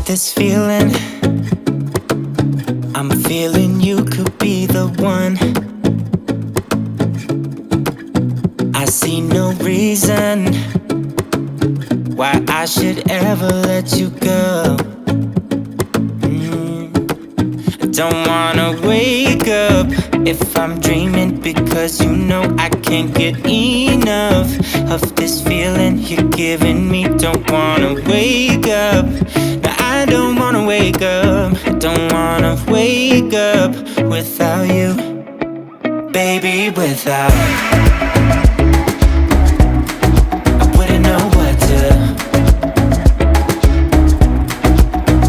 This feeling, I'm feeling you could be the one. I see no reason why I should ever let you go. I don't wanna wake up if I'm dreaming, because you know I can't get enough of this feeling you're giving me. Don't wanna wake up. I don't wanna wake up, I don't wanna wake up without you, baby, without. I wouldn't know what to,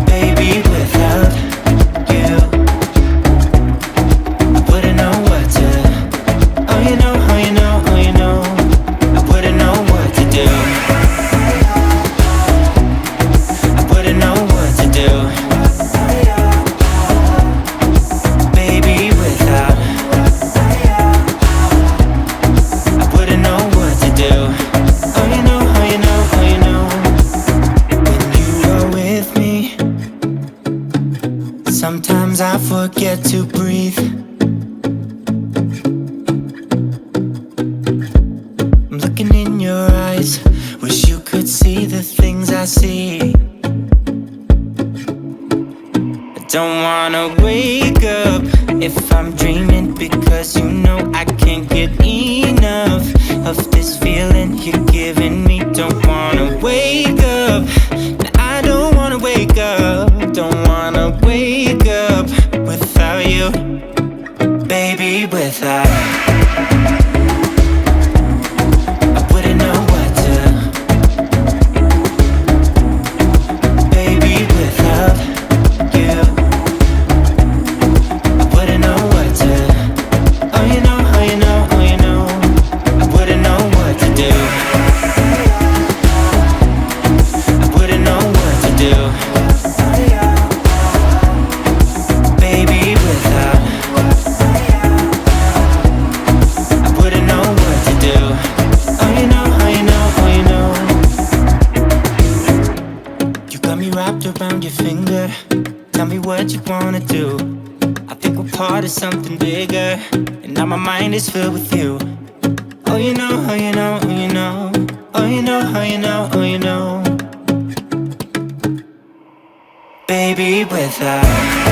baby, without you. I wouldn't know what to, oh you know, oh you know, oh you know, I wouldn't know what to do. Baby, without, I wouldn't know what to do. Oh you know, oh you know, oh you know. When you are with me, sometimes I forget to breathe. I'm looking in your eyes, wish you could see the things I see. Don't wanna wake up if I'm dreaming, because you know I can't get enough of this feeling you're giving me. Don't wanna wake up, I don't wanna wake up. Don't wanna wake up without you, baby, without. I wouldn't know what to, baby, without you. Around your finger, tell me what you wanna do. I think we're part of something bigger, and now my mind is filled with you. Oh you know, oh you know, oh you know, oh you know, oh you know, oh you know, baby, without.